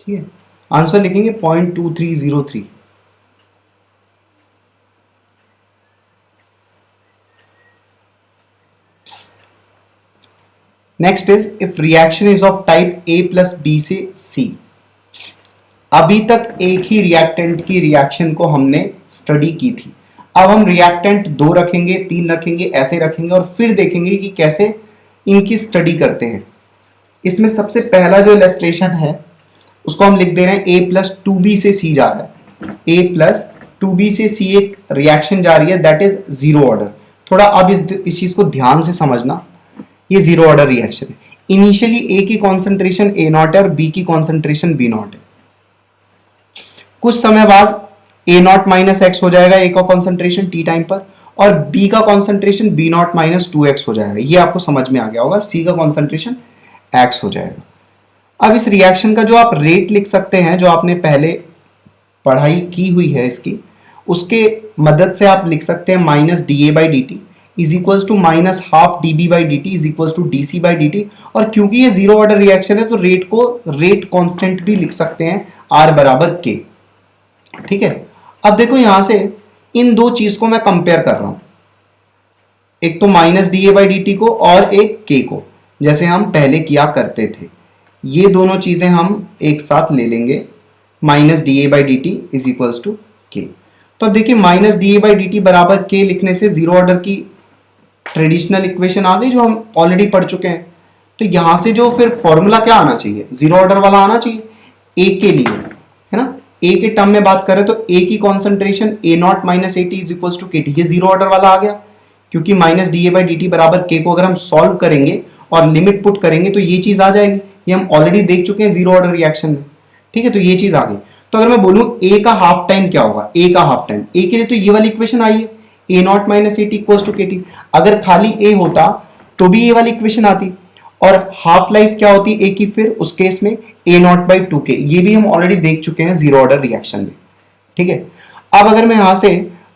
ठीक है, आंसर लिखेंगे 0.2303। Next is if reaction is of type A plus B से C। अभी तक एक ही रिएक्टेंट की रिएक्शन को हमने स्टडी की थी, अब हम रिएक्टेंट 2 रखेंगे, 3 रखेंगे, ऐसे रखेंगे और फिर देखेंगे कि कैसे इनकी स्टडी करते हैं। इसमें सबसे पहला जो इलस्ट्रेशन है उसको हम लिख दे रहे हैं ए प्लस टू बी से सी जा रहा है, ए प्लस टू बी से सी एक रिएक्शन जा रही है, दैट इज जीरो ऑर्डर। थोड़ा अब इस चीज को ध्यान से समझना, ये जीरो ऑर्डर रिएक्शन है। इनिशियली ए की कॉन्सेंट्रेशन ए नॉट है और बी की कॉन्सेंट्रेशन बी नॉट है। कुछ समय बाद ए नॉट माइनस एक्स हो जाएगा, ए का कॉन्सेंट्रेशन टी टाइम पर, और बी का concentration B not minus two X हो जाएगा। ये आपको समझ में आ गया होगा, सी का कॉन्सेंट्रेशन एक्स हो जाएगा। अब इस रिएक्शन का जो आप रेट लिख सकते हैं, जो आपने पहले पढ़ाई की हुई है इसकी, उसके मदद से आप लिख सकते हैं minus D A by D T is equals to minus half D B by D T is equals to D C by D T. और क्योंकि ये जीरो ऑर्डर रिएक्शन है तो रेट को रेट कांस्टेंट भी लिख सकते हैं, आर बराबर के। ठीक है, अब देखो यहां से इन दो चीज को मैं कंपेयर कर रहा हूं, एक तो minus D A by D T को और एक के को, जैसे हम पहले किया करते थे। ये दोनों चीजें हम एक साथ ले लेंगे, minus D A by D T is equals to K. तो अब देखिए minus D A by D T बराबर के लिखने से जीरो ऑर्डर की ट्रेडिशनल इक्वेशन आ गई जो हम ऑलरेडी पढ़ चुके हैं। तो यहां से जो फिर फॉर्मूला क्या आना चाहिए, जीरो ऑर्डर वाला आना चाहिए ए के लिए, है ना। ए के टर्म में बात करें तो ए की concentration A not minus A T is equals to के टी, ये जीरो ऑर्डर वाला आ गया, क्योंकि minus D A by D T बराबर के को अगर हम सॉल्व करेंगे और लिमिट पुट करेंगे तो ये चीज आ जाएगी। ये हम ऑलरेडी देख चुके हैं जीरो ऑर्डर रिएक्शन में। ठीक है, तो ये चीज आ गई। तो अगर मैं बोलूं ए का हाफ टाइम क्या होगा, ए का हाफ टाइम, ए के लिए तो ये वाली इक्वेशन आई है, A not minus A t equals to के टी। अगर खाली ए होता तो भी ये वाली इक्वेशन आती। और हाफ लाइफ क्या होती है ए की, फिर उस केस में ए नॉट बाई टू के, ये भी हम ऑलरेडी देख चुके हैं जीरो ऑर्डर रिएक्शन में। ठीक है, अब अगर मैं यहां से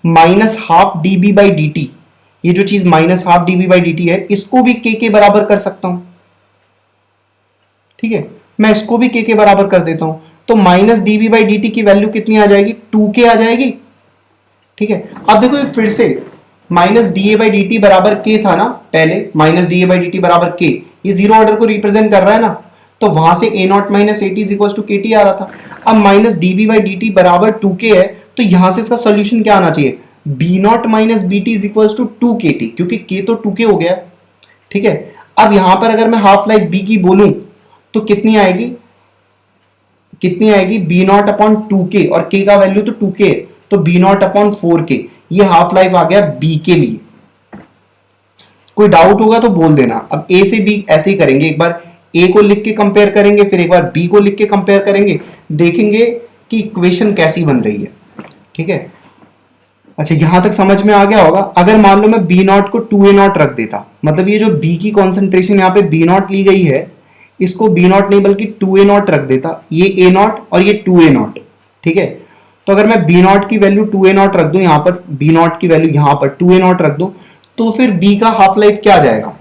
minus half D B by D T, ये जो चीज minus half D B by D T है, इसको भी के बराबर कर सकता हूं। ठीक है, मैं इसको भी के बराबर कर देता हूं, तो minus D B by D T की वैल्यू कितनी आ जाएगी, टू के आ जाएगी। ठीक है, अब देखो ये फिर से minus D A by D T बराबर के था ना पहले, minus D A by D T बराबर के, ये जीरो ऑर्डर को रिप्रेजेंट कर रहा है ना, तो वहां से A not minus A T is equal to के टी आ रहा था। अब minus D B by D T बराबर टू के है, तो यहां से इसका सोल्यूशन क्या आना चाहिए, B not minus B T is equal to two के टी, क्योंकि के तो टू के हो गया। ठीक है, अब यहां पर अगर मैं हाफ लाइफ बी की बोलूं तो कितनी आएगी, कितनी आएगी, बी नॉट अपॉन टू के, और के का वैल्यू तो टू के है, तो बी नॉट अपॉन फोर के, ये हाफ लाइफ आ गया बी के लिए। कोई डाउट होगा तो बोल देना। अब ए से बी ऐसे ही करेंगे, एक बार ए को लिख के कंपेयर करेंगे, फिर एक बार बी को लिख के कंपेयर करेंगे, देखेंगे कि इक्वेशन कैसी बन रही है। ठीक है, अच्छा यहां तक समझ में आ गया होगा। अगर मान लो मैं बी नॉट को टू ए नॉट रख देता, मतलब ये जो बी की कॉन्सेंट्रेशन यहाँ पे बी नॉट ली गई है, इसको बी नॉट नहीं बल्कि टू ए नॉट रख देता, ये ए नॉट और ये टू ए नॉट। ठीक है, तो अगर मैं बी नॉट की वैल्यू टू ए नॉट रख दूं, यहां पर बी नॉट की वैल्यू यहां पर टू ए नॉट रख दूं, तो फिर बी का हाफ लाइफ क्या आ जाएगा,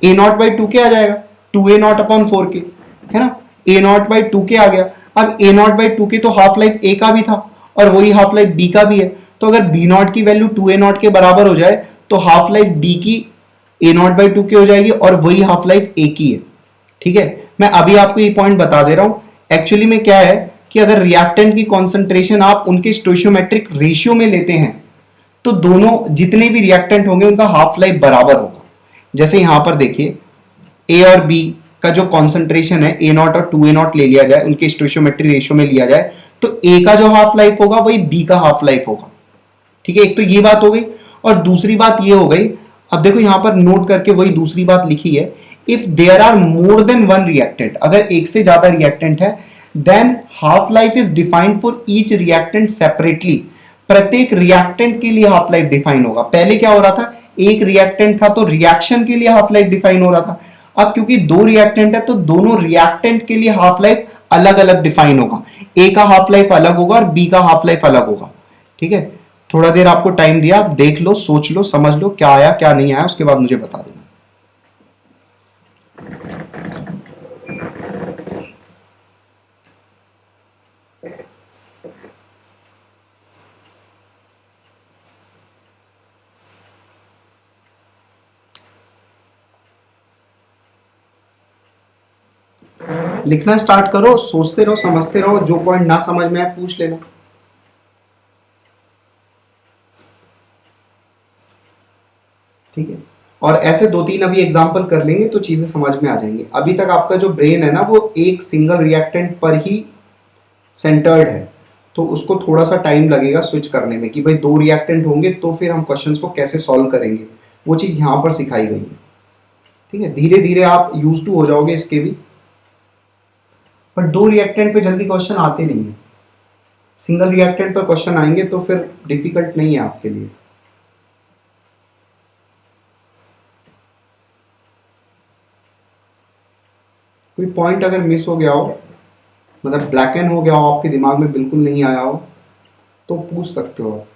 ए नॉट बाई टू के आ जाएगा, two A not upon four K, है ना, ए नॉट बाई टू के आ गया। अब ए नॉट बाई टू के तो हाफ लाइफ ए का भी था और वही हाफ लाइफ बी का भी है, तो अगर बी नॉट की वैल्यू टू ए नॉट के बराबर हो जाए तो हाफ लाइफ बी की ए नॉट बाई टू के हो जाएगी और वही हाफ लाइफ ए की है। ठीक है, मैं अभी आपको ये पॉइंट बता दे रहा हूं। एक्चुअली में क्या है कि अगर रिएक्टेंट की कॉन्सेंट्रेशन आप उनके स्टोइशियोमेट्रिक रेशियो में लेते हैं तो दोनों जितने भी रिएक्टेंट होंगे उनका हाफ लाइफ बराबर होगा। जैसे यहां पर देखिए ए और बी का जो कॉन्सेंट्रेशन है, ए नॉट और टू ए नॉट ले लिया जाए, उनके स्टोइशियोमेट्रिक रेशियो में लिया जाए, तो ए का जो हाफ लाइफ होगा वही बी का हाफ लाइफ होगा। ठीक है, एक तो ये बात हो गई, और दूसरी बात ये हो गई, अब देखो यहां पर नोट करके वही दूसरी बात लिखी है, if there are more than one reactant, अगर एक से ज्यादा रिएक्टेंट है, then half life is defined for each reactant separately, प्रत्येक रिएक्टेंट के लिए हाफ लाइफ डिफाइन होगा। पहले क्या हो रहा था, एक रिएक्टेंट था तो रिएक्शन के लिए हाफ लाइफ डिफाइन हो रहा था, अब क्योंकि दो रिएक्टेंट है तो दोनों रिएक्टेंट के लिए हाफ लाइफ अलग अलग डिफाइन होगा, ए का हाफ लाइफ अलग होगा और बी का हाफ लाइफ अलग होगा। ठीक है, थोड़ा देर आपको टाइम दिया, आप देख लो, सोच लो, समझ लो क्या आया क्या नहीं आया, उसके बाद मुझे बता देना। लिखना स्टार्ट करो, सोचते रहो, समझते रहो, जो पॉइंट ना समझ में आए पूछ लेना। और ऐसे 2-3 अभी एग्जाम्पल कर लेंगे तो चीज़ें समझ में आ जाएंगी। अभी तक आपका जो ब्रेन है ना वो एक सिंगल रिएक्टेंट पर ही सेंटर्ड है, तो उसको थोड़ा सा टाइम लगेगा स्विच करने में कि भाई 2 रिएक्टेंट होंगे तो फिर हम क्वेश्चंस को कैसे सॉल्व करेंगे, वो चीज़ यहाँ पर सिखाई गई है। ठीक है, धीरे धीरे आप यूज टू हो जाओगे इसके भी। पर 2 रिएक्टेंट पे जल्दी क्वेश्चन आते नहीं है, सिंगल रिएक्टेंट पर क्वेश्चन आएंगे तो फिर डिफिकल्ट नहीं है आपके लिए। कोई पॉइंट अगर मिस हो गया हो, मतलब ब्लैक एंड हो गया हो, आपके दिमाग में बिल्कुल नहीं आया हो, तो पूछ सकते हो आप।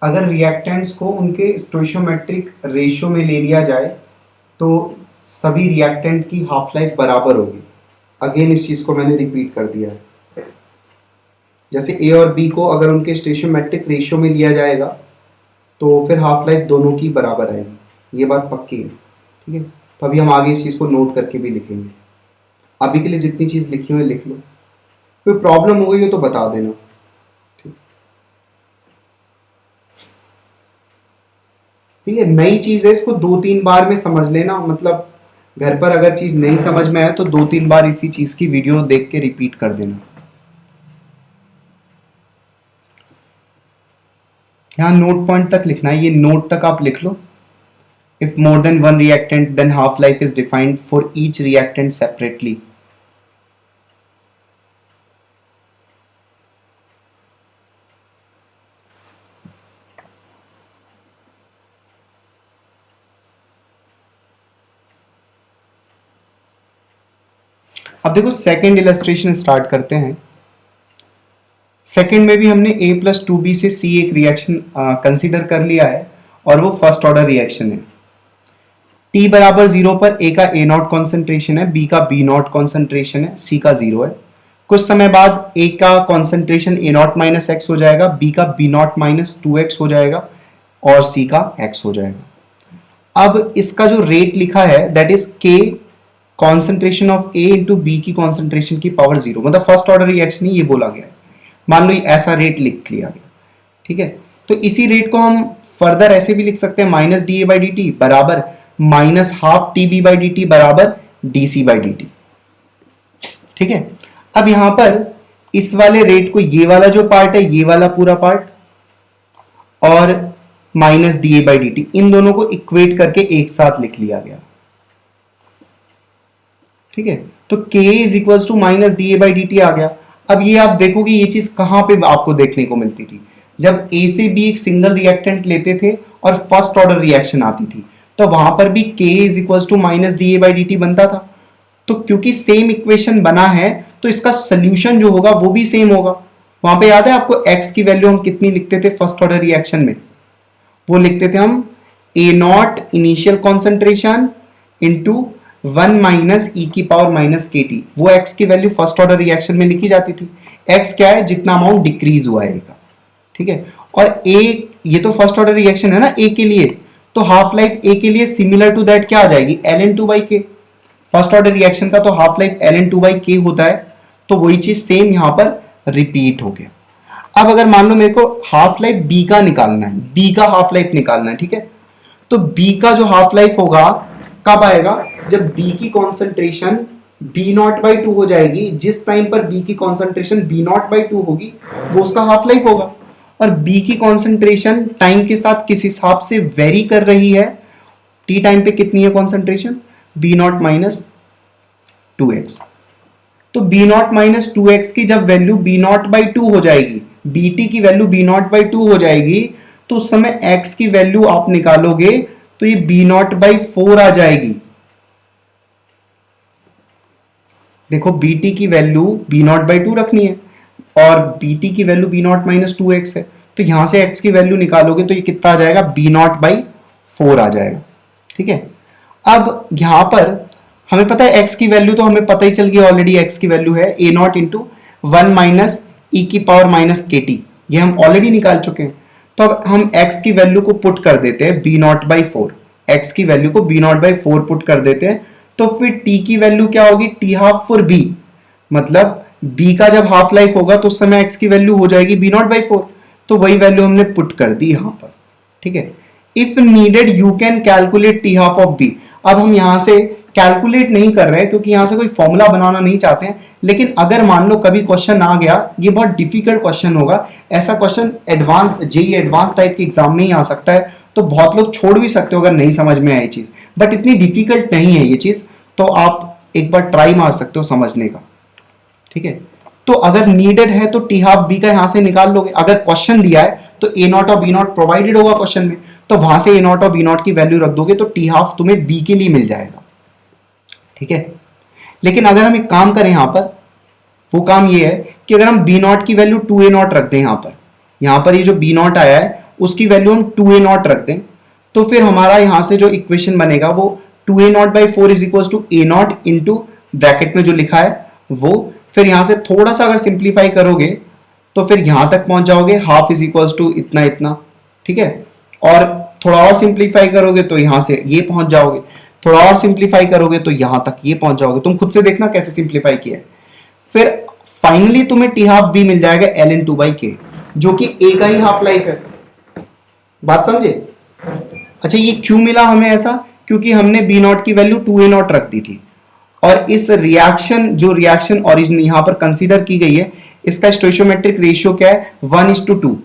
अगर रिएक्टेंट्स को उनके स्टोइशियोमेट्रिक रेशियो में ले लिया जाए तो सभी रिएक्टेंट की हाफ लाइफ बराबर होगी। अगेन इस चीज़ को मैंने रिपीट कर दिया है। जैसे ए और बी को अगर उनके स्टोइशियोमेट्रिक रेशियो में लिया जाएगा तो फिर हाफ लाइफ दोनों की बराबर आएगी, ये बात पक्की है। ठीक है, तो अभी हम आगे इस चीज़ को नोट करके भी लिखेंगे। अभी के लिए जितनी चीज़ लिखी हुई लिख लो, कोई प्रॉब्लम हो गई हो तो बता देना। ठीक है, नई चीज़ है, इसको 2-3 बार में समझ लेना। मतलब घर पर अगर चीज़ नहीं समझ में आए तो 2-3 बार इसी चीज़ की वीडियो देख के रिपीट कर देना। यहाँ नोट पॉइंट तक लिखना है, ये नोट तक आप लिख लो। If more than one reactant then half life is defined for each reactant separately. अब देखो सेकेंड इलस्ट्रेशन स्टार्ट करते हैं। सेकेंड में भी हमने A+2B से C एक रिएक्शन कंसीडर कर लिया है और वो फर्स्ट ऑर्डर रिएक्शन है। T बराबर 0 पर A का A0 कॉन्सेंट्रेशन है, B का B0 कॉन्सेंट्रेशन है, C का 0 है। कुछ समय बाद A का कॉन्सेंट्रेशन A0 माइनस एक्स हो जाएगा, B का B0 माइनस 2x हो जाएगा और C का x हो जाएगा। अब इसका जो रेट लिखा है that is K concentration of A into B की कॉन्सेंट्रेशन की पावर 0, मतलब फर्स्ट ऑर्डर रिएक्शन ही ये बोला गया है। मान लो ऐसा रेट लिख लिया गया। ठीक है, तो इसी रेट को हम फर्दर ऐसे भी लिख सकते हैं, minus D A by D T बराबर minus half t B by D T बराबर d C by D t. ठीक है, अब यहां पर इस वाले रेट को, ये वाला जो पार्ट है ये वाला पूरा पार्ट और minus D A by D t, इन दोनों को इक्वेट करके एक साथ लिख लिया गया। ठीक है, तो K is equal to minus D A by D t आ गया। अब ये आप देखोगे ये चीज कहां पे आपको देखने को मिलती थी, जब A से B एक सिंगल रिएक्टेंट लेते थे और फर्स्ट ऑर्डर रिएक्शन आती थी तो वहां पर भी K is equal to minus D A by D T बनता था। तो क्योंकि सेम इक्वेशन बना है तो इसका सोल्यूशन जो होगा वो भी सेम होगा। वहां पे याद है आपको x की वैल्यू हम कितनी लिखते थे फर्स्ट ऑर्डर रिएक्शन में, वो लिखते थे हम A0 initial concentration into 1 minus e की पावर माइनस के टी। वो x की वैल्यू फर्स्ट ऑर्डर रिएक्शन में लिखी जाती थी। x क्या है, जितना अमाउंट डिक्रीज हुआ है का। ठीक है, और a ये तो फर्स्ट ऑर्डर रिएक्शन है ना a के लिए, तो हाफ लाइफ a के लिए सिमिलर टू दैट क्या आ जाएगी, ln2/k। फर्स्ट ऑर्डर रिएक्शन का तो हाफ लाइफ ln2/k होता है, तो वही चीज सेम यहां पर रिपीट हो गया। अब अगर मान लो मेरे को हाफ लाइफ b का निकालना है, b का हाफ लाइफ निकालना है, ठीक है, तो b का जो हाफ लाइफ होगा कब आएगा, जब B की कॉन्सेंट्रेशन B0/2 हो जाएगी। जिस टाइम पर B की कॉन्सेंट्रेशन B0/2 होगी वो उसका हाफ लाइफ होगा। और B की कॉन्सेंट्रेशन टाइम के साथ किस हिसाब से वेरी कर रही है टी टाइम पे कितनी है concentration, B not minus 2x। तो बी नॉट माइनस 2x की जब वैल्यू बी नॉट बाई 2 हो जाएगी, बीटी की वैल्यू बी नॉट बाई 2 हो जाएगी, तो उस समय x की वैल्यू आप निकालोगे तो ये बी नॉट बाई 4 आ जाएगी। देखो बीटी की वैल्यू बी नॉट बाई 2 रखनी है और बीटी की value B not minus 2x है, तो यहां से x की वैल्यू निकालोगे तो ये कितना आ जाएगा, बी नॉट बाई 4 आ जाएगा। ठीक है, अब यहां पर हमें पता है x की वैल्यू, तो हमें पता ही चल गया ऑलरेडी, x की वैल्यू है A naught into 1 minus e की पावर माइनस के टी, ये हम ऑलरेडी निकाल चुके हैं। तो अब हम x की वैल्यू को पुट कर देते हैं बी नॉट बाई 4, x की वैल्यू को बी नॉट बाई 4 पुट कर देते हैं, तो फिर t की वैल्यू क्या होगी, टी हाफ फॉर b, मतलब b का जब हाफ लाइफ होगा तो उस समय x की वैल्यू हो जाएगी बी नॉट बाई 4, तो वही वैल्यू हमने पुट कर दी यहां पर। ठीक है, if needed you can calculate T half of B. अब हम यहां से कैलकुलेट नहीं कर रहे हैं क्योंकि यहां से कोई फॉर्मूला बनाना नहीं चाहते हैं, लेकिन अगर मान लो कभी क्वेश्चन आ गया, ये बहुत डिफिकल्ट क्वेश्चन होगा, ऐसा question advance JEE advance type के एग्जाम में ही आ सकता है, तो बहुत लोग छोड़ भी सकते हो अगर नहीं समझ में आए चीज, बट इतनी डिफिकल्ट नहीं है ये चीज, तो आप एक बार ट्राई मार सकते हो समझने का। ठीक है, तो अगर नीडेड है तो टी हाफ बी का यहां से निकाल लोगे, अगर क्वेश्चन दिया है तो ए नॉट और बी नॉट प्रोवाइडेड होगा क्वेश्चन में, तो वहां से ए नॉट और बी नॉट की वैल्यू रख दोगे तो टी हाफ तुम्हें बी के लिए मिल जाएगा। ठीक है, लेकिन अगर हम एक काम करें यहां पर, वो काम ये है कि अगर हम बी नॉट की वैल्यू 2 ए नॉट रख दें, यहां पर ये जो बी नॉट आया है उसकी वैल्यू हम 2 ए नॉट रख दें, तो फिर हमारा यहां से जो इक्वेशन बनेगा वो 2 A naught by 4 is equal to A naught into bracket में जो लिखा है वो, फिर यहां से थोड़ा सा अगर सिंप्लीफाई करोगे तो फिर यहां तक पहुंच जाओगे, हाफ इज इक्वल टू इतना इतना। ठीक है, और थोड़ा और सिंप्लीफाई करोगे तो यहां से ये पहुंच जाओगे, थोड़ा और सिंप्लीफाई करोगे तो यहां तक ये पहुंच जाओगे, तुम खुद से देखना कैसे सिंप्लीफाई किया है। फिर फाइनली तुम्हें टी हाफ बी मिल जाएगा एल इन टू बाई के, जो कि ए का ही हाफ लाइफ है। बात समझे? अच्छा, ये क्यों मिला हमें ऐसा, क्योंकि हमने बी नॉट की वैल्यू 2 ए नॉट रख दी थी, और इस रिएक्शन जो रिएक्शन ओरिजिन यहां पर कंसीडर की गई है, इसका स्टोइशियोमेट्रिक रेशियो क्या है, 1:2।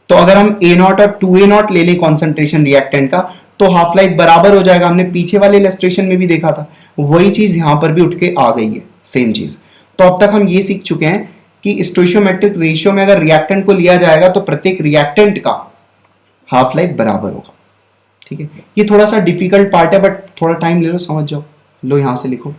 तो अगर हम ए नॉट और 2 ए नॉट ले लें कॉन्सेंट्रेशन रिएक्टेंट का, तो हाफ लाइफ बराबर हो जाएगा, हमने पीछे वाले इलस्ट्रेशन में भी देखा था, वही चीज यहां पर भी उठ के आ गई है, सेम चीज। तो अब तक हम ये सीख चुके हैं कि स्टोइशियोमेट्रिक रेशियो में अगर रिएक्टेंट को लिया जाएगा तो प्रत्येक रिएक्टेंट का हाफ लाइफ बराबर होगा। ठीक है, ये थोड़ा सा डिफिकल्ट पार्ट है बट थोड़ा टाइम ले लो, समझ जाओ। लो यहां से लिखो,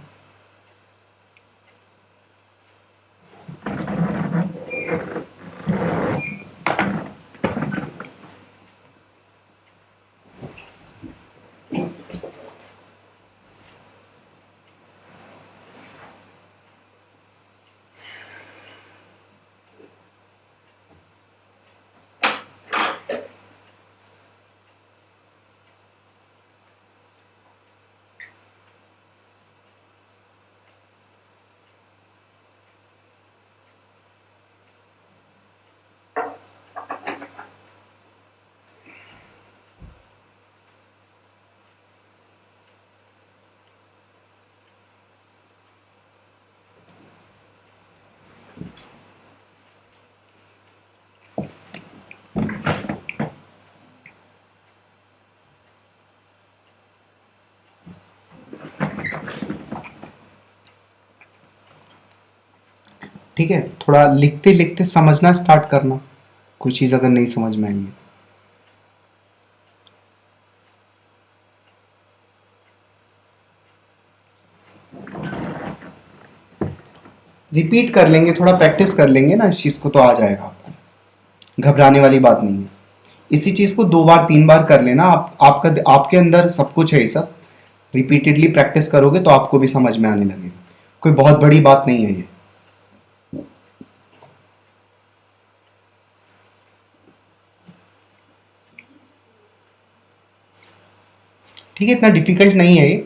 ठीक है, थोड़ा लिखते लिखते समझना स्टार्ट करना, कोई चीज अगर नहीं समझ में आई है। रिपीट कर लेंगे, थोड़ा प्रैक्टिस कर लेंगे ना इस चीज को, तो आ जाएगा आपको, घबराने वाली बात नहीं है। इसी चीज को 2 बार 3 बार कर लेना, आपका आपके अंदर सब कुछ है, ये सब रिपीटेडली प्रैक्टिस करोगे तो आपको भी समझ में आने लगेगा, कोई बहुत बड़ी बात नहीं है ये। ठीक है, इतना डिफिकल्ट नहीं है ये,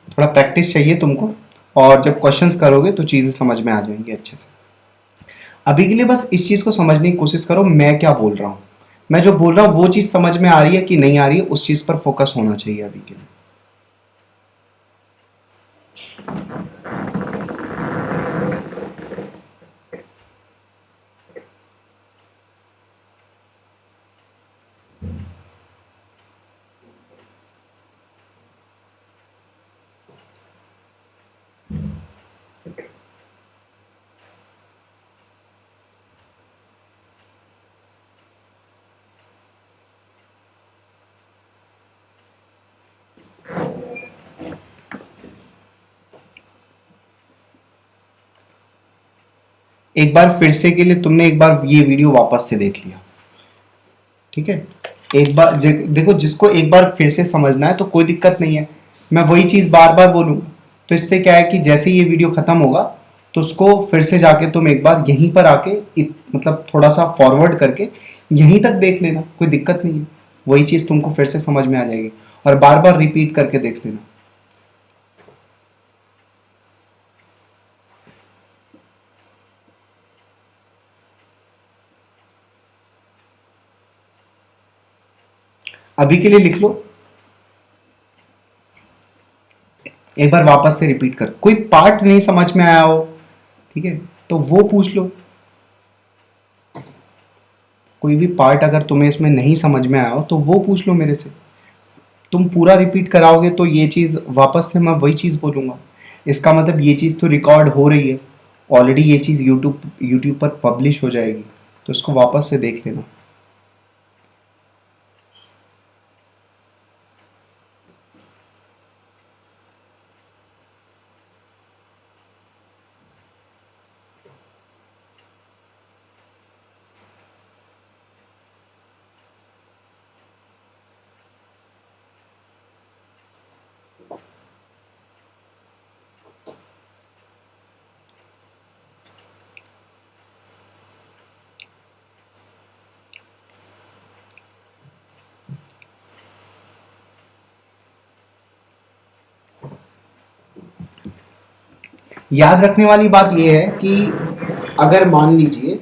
थोड़ा प्रैक्टिस चाहिए तुमको, और जब क्वेश्चंस करोगे तो चीज़ें समझ में आ जाएंगी अच्छे से। अभी के लिए बस इस चीज़ को समझने की कोशिश करो, मैं क्या बोल रहा हूँ, मैं जो बोल रहा हूँ वो चीज़ समझ में आ रही है कि नहीं आ रही है, उस चीज़ पर फोकस होना चाहिए अभी के लिए। एक बार फिर से के लिए तुमने एक बार ये वीडियो वापस से देख लिया, ठीक है। एक बार देखो, जिसको एक बार फिर से समझना है तो कोई दिक्कत नहीं है, मैं वही चीज़ बार बार बोलूँगा। तो इससे क्या है कि जैसे ये वीडियो खत्म होगा तो उसको फिर से जाके तुम एक बार यहीं पर आके मतलब थोड़ा सा फॉरवर्ड करके यहीं तक देख लेना, कोई दिक्कत नहीं है। वही चीज़ तुमको फिर से समझ में आ जाएगी और बार बार रिपीट करके देख लेना। अभी के लिए लिख लो, एक बार वापस से रिपीट कर। कोई पार्ट नहीं समझ में आया हो, ठीक है, तो वो पूछ लो। कोई भी पार्ट अगर तुम्हें इसमें नहीं समझ में आया हो तो वो पूछ लो मेरे से। तुम पूरा रिपीट कराओगे तो ये चीज़ वापस से मैं वही चीज़ बोलूँगा। इसका मतलब ये चीज़ तो रिकॉर्ड हो रही है ऑलरेडी, ये चीज़ यूट्यूब पर पब्लिश हो जाएगी, तो इसको वापस से देख लेना। याद रखने वाली बात यह है कि अगर मान लीजिए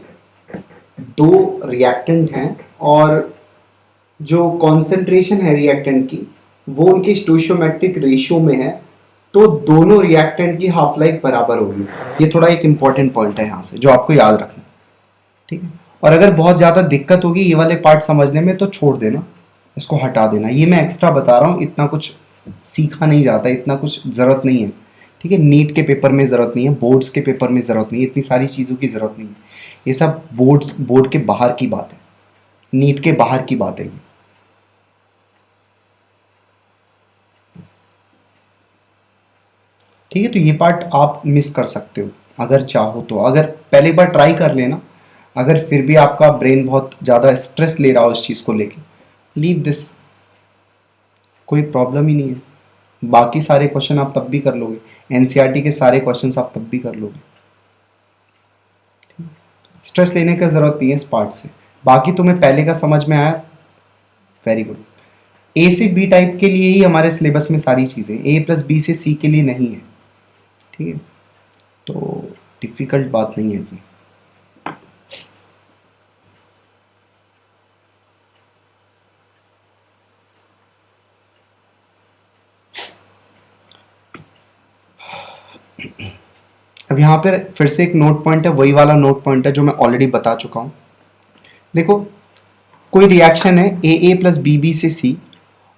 दो रिएक्टेंट हैं और जो कॉन्सेंट्रेशन है रिएक्टेंट की वो उनके स्टोइशियोमेट्रिक रेशियो में है, तो दोनों रिएक्टेंट की हाफ लाइफ बराबर होगी। ये थोड़ा एक इंपॉर्टेंट पॉइंट है यहाँ से जो आपको याद रखना, ठीक है। और अगर बहुत ज़्यादा दिक्कत होगी ये वाले पार्ट समझने में तो छोड़ देना, इसको हटा देना। ये मैं एक्स्ट्रा बता रहा हूँ, इतना कुछ सीखा नहीं जाता, इतना कुछ ज़रूरत नहीं है, ठीक है। नीट के पेपर में ज़रूरत नहीं है, बोर्ड्स के पेपर में ज़रूरत नहीं है, इतनी सारी चीज़ों की ज़रूरत नहीं है। ये सब बोर्ड के बाहर की बात है, नीट के बाहर की बात है ये। ठीक है, तो ये पार्ट आप मिस कर सकते हो अगर चाहो तो। अगर पहले एक बार ट्राई कर लेना, अगर फिर भी आपका ब्रेन बहुत ज़्यादा स्ट्रेस ले रहा हो इस चीज़ को लेके, लीव दिस, कोई प्रॉब्लम ही नहीं है। बाकी सारे क्वेश्चन आप तब भी कर लोगे, एनसीईआरटी के सारे क्वेश्चन आप तब भी कर लोगे। स्ट्रेस लेने का ज़रूरत नहीं है इस पार्ट से। बाकी तुम्हें पहले का समझ में आया, वेरी गुड। ए से बी टाइप के लिए ही हमारे सिलेबस में सारी चीज़ें, ए प्लस बी से सी के लिए नहीं है, ठीक है। तो डिफ़िकल्ट बात नहीं है इतनी। अब यहाँ पर फिर से एक नोट पॉइंट है, वही वाला नोट पॉइंट है जो मैं ऑलरेडी बता चुका हूँ। देखो, कोई रिएक्शन है ए प्लस बी से सी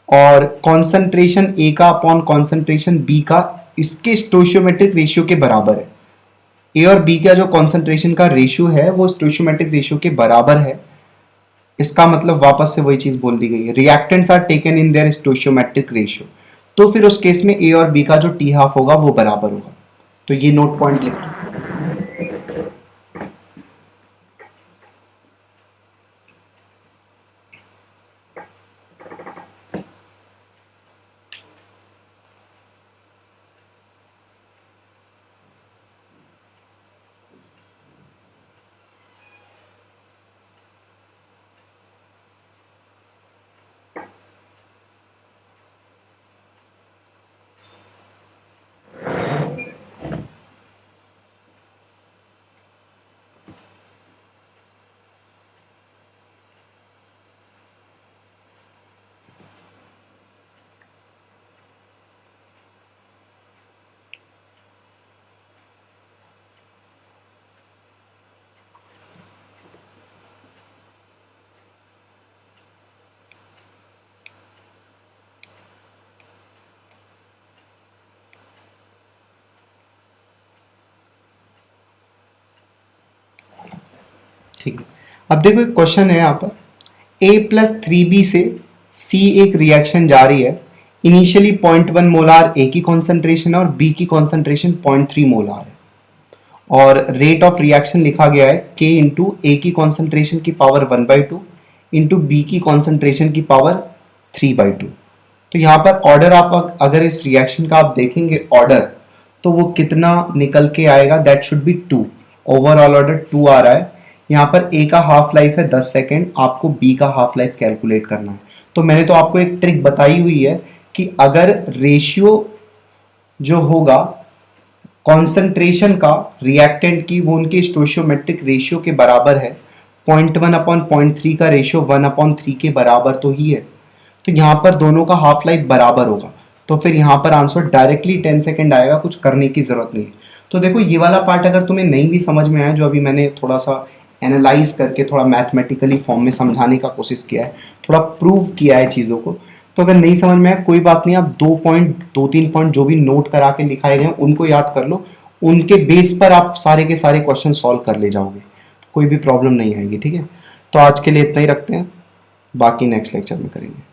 और कॉन्सेंट्रेशन ए का अपॉन कॉन्सेंट्रेशन बी का इसके स्टोइशियोमेट्रिक रेशियो के बराबर है। ए और बी का जो कॉन्सेंट्रेशन का रेशियो है वो स्टोइशियोमेट्रिक रेशियो के बराबर है। इसका मतलब वापस से वही चीज बोल दी गई है, reactants are taken in their stoichiometric ratio. तो फिर उस केस में ए और बी का जो टी हाफ होगा वो बराबर होगा। तो ये नोट पॉइंट लिख लो। ठीक है, अब देखो एक क्वेश्चन है यहाँ पर, ए प्लस थ्री बी से सी एक रिएक्शन जारी है। इनिशियली 0.1 मोलार ए की कॉन्सेंट्रेशन है और बी की कॉन्सेंट्रेशन 0.3 मोलार है। और रेट ऑफ रिएक्शन लिखा गया है K इंटू ए की कॉन्सेंट्रेशन की पावर 1/2 इंटू बी की कॉन्सेंट्रेशन की पावर 3/2। तो यहाँ पर ऑर्डर आप अगर इस रिएक्शन का आप देखेंगे ऑर्डर, तो वो कितना निकल के आएगा, that should be 2। Overall order 2 आ रहा है। यहाँ पर ए का हाफ लाइफ है 10 सेकेंड, आपको बी का हाफ लाइफ कैलकुलेट करना है। तो मैंने तो आपको एक ट्रिक बताई हुई है कि अगर रेशियो जो होगा कॉन्सेंट्रेशन का रिएक्टेंट की, वो उनके स्टोइशियोमेट्रिक रेशियो के बराबर है, 0.1/0.3 का रेशियो 1/3 के बराबर तो ही है। तो यहाँ पर दोनों का हाफ लाइफ बराबर होगा, तो फिर यहाँ पर आंसर डायरेक्टली 10 सेकेंड आएगा, कुछ करने की जरूरत नहीं। तो देखो ये वाला पार्ट अगर तुम्हें नहीं भी समझ में आया, जो अभी मैंने थोड़ा सा एनालाइज करके थोड़ा मैथमेटिकली फॉर्म में समझाने का कोशिश किया है, थोड़ा प्रूव किया है चीज़ों को, तो अगर नहीं समझ में आया कोई बात नहीं, आप 2 3 पॉइंट जो भी नोट करा के लिखाए गए हैं उनको याद कर लो, उनके बेस पर आप सारे के सारे क्वेश्चन सॉल्व कर ले जाओगे, कोई भी प्रॉब्लम नहीं आएगी। ठीक है, तो आज के लिए इतना ही रखते हैं, बाकी नेक्स्ट लेक्चर में करेंगे।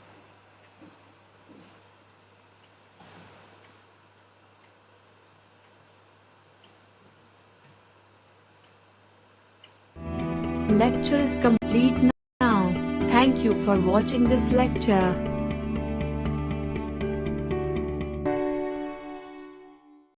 Lecture is complete now. Thank you for watching this lecture.